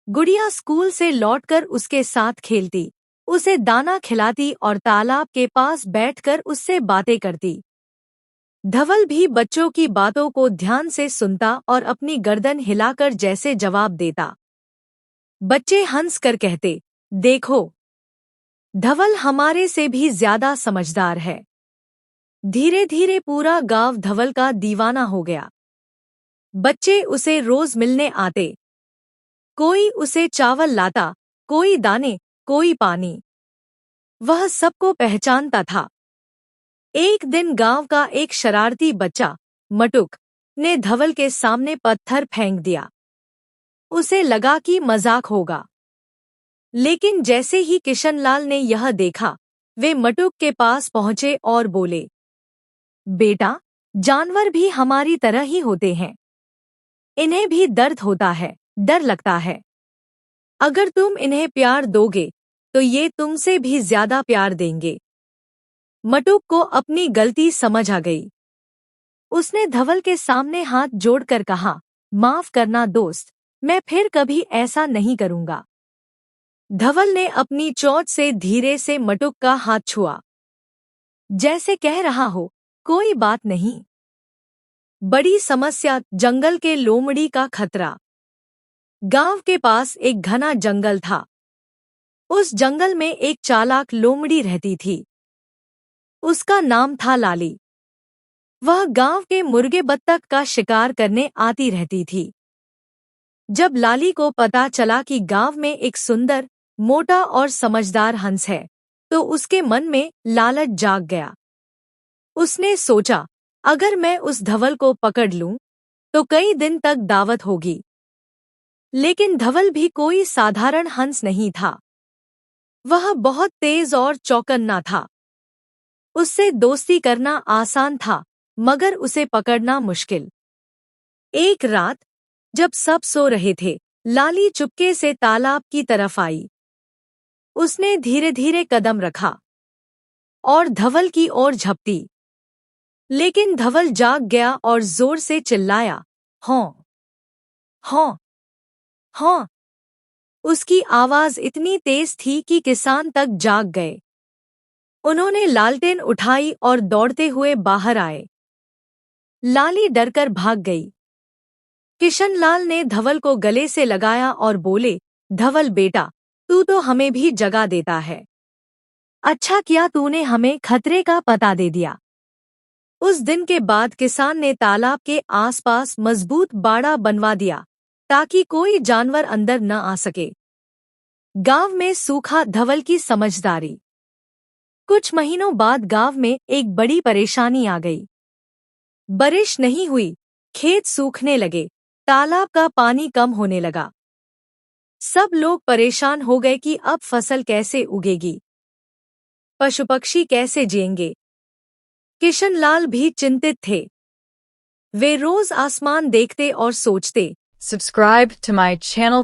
गुड़िया स्कूल से लौटकर उसके साथ खेलती, उसे दाना खिलाती और तालाब के पास बैठकर उससे बातें करती। धवल भी बच्चों की बातों को ध्यान से सुनता और अपनी गर्दन हिलाकर जैसे जवाब देता। बच्चे हंस कर कहते, देखो, धवल हमारे से भी ज्यादा समझदार है। धीरे धीरे पूरा गांव धवल का दीवाना हो गया। बच्चे उसे रोज मिलने आते। कोई उसे चावल लाता, कोई दाने, कोई पानी। वह सबको पहचानता था। एक दिन गांव का एक शरारती बच्चा, मटुक, ने धवल के सामने पत्थर फेंक दिया। उसे लगा कि मजाक होगा। लेकिन जैसे ही किशनलाल ने यह देखा, वे मटुक के पास पहुंचे और बोले, बेटा, जानवर भी हमारी तरह ही होते हैं। इन्हें भी दर्द होता है, डर लगता है। अगर तुम इन्हें प्यार दोगे, तो ये तुमसे भी ज्यादा प्यार देंगे। मटुक को अपनी गलती समझ आ गई। उसने धवल के सामने हाथ जोड़कर कहा, माफ करना दोस्त, मैं फिर कभी ऐसा नहीं करूंगा। धवल ने अपनी चोंच से धीरे से मटुक का हाथ छुआ, जैसे कह रहा हो, कोई बात नहीं। बड़ी समस्या, जंगल के लोमड़ी का खतरा। गांव के पास एक घना जंगल था। उस जंगल में एक चालाक लोमड़ी रहती थी। उसका नाम था लाली। वह गांव के मुर्गे बत्तख का शिकार करने आती रहती थी। जब लाली को पता चला कि गांव में एक सुंदर, मोटा और समझदार हंस है, तो उसके मन में लालच जाग गया। उसने सोचा, अगर मैं उस धवल को पकड़ लूं, तो कई दिन तक दावत होगी। लेकिन धवल भी कोई साधारण हंस नहीं था। वह बहुत तेज और चौकन्ना था। उससे दोस्ती करना आसान था, मगर उसे पकड़ना मुश्किल। एक रात, जब सब सो रहे थे, लाली चुपके से तालाब की तरफ आई। उसने धीरे धीरे कदम रखा और धवल की ओर झपटी। लेकिन धवल जाग गया और जोर से चिल्लाया, हौं, हौं, हौं। उसकी आवाज इतनी तेज थी कि किसान तक जाग गए। उन्होंने लालटेन उठाई और दौड़ते हुए बाहर आए। लाली डरकर भाग गई। किशनलाल ने धवल को गले से लगाया और बोले, धवल बेटा, तू तो हमें भी जगा देता है। अच्छा किया तूने हमें खतरे का पता दे दिया। उस दिन के बाद किसान ने तालाब के आसपास मजबूत बाड़ा बनवा दिया, ताकि कोई जानवर अंदर न आ सके। गांव में सूखा, धवल की समझदारी। कुछ महीनों बाद गांव में एक बड़ी परेशानी आ गई। बारिश नहीं हुई, खेत सूखने लगे, तालाब का पानी कम होने लगा। सब लोग परेशान हो गए कि अब फसल कैसे उगेगी, पशु पक्षी कैसे जिएंगे। किशनलाल भी चिंतित थे। वे रोज आसमान देखते और सोचते, Subscribe to my channel.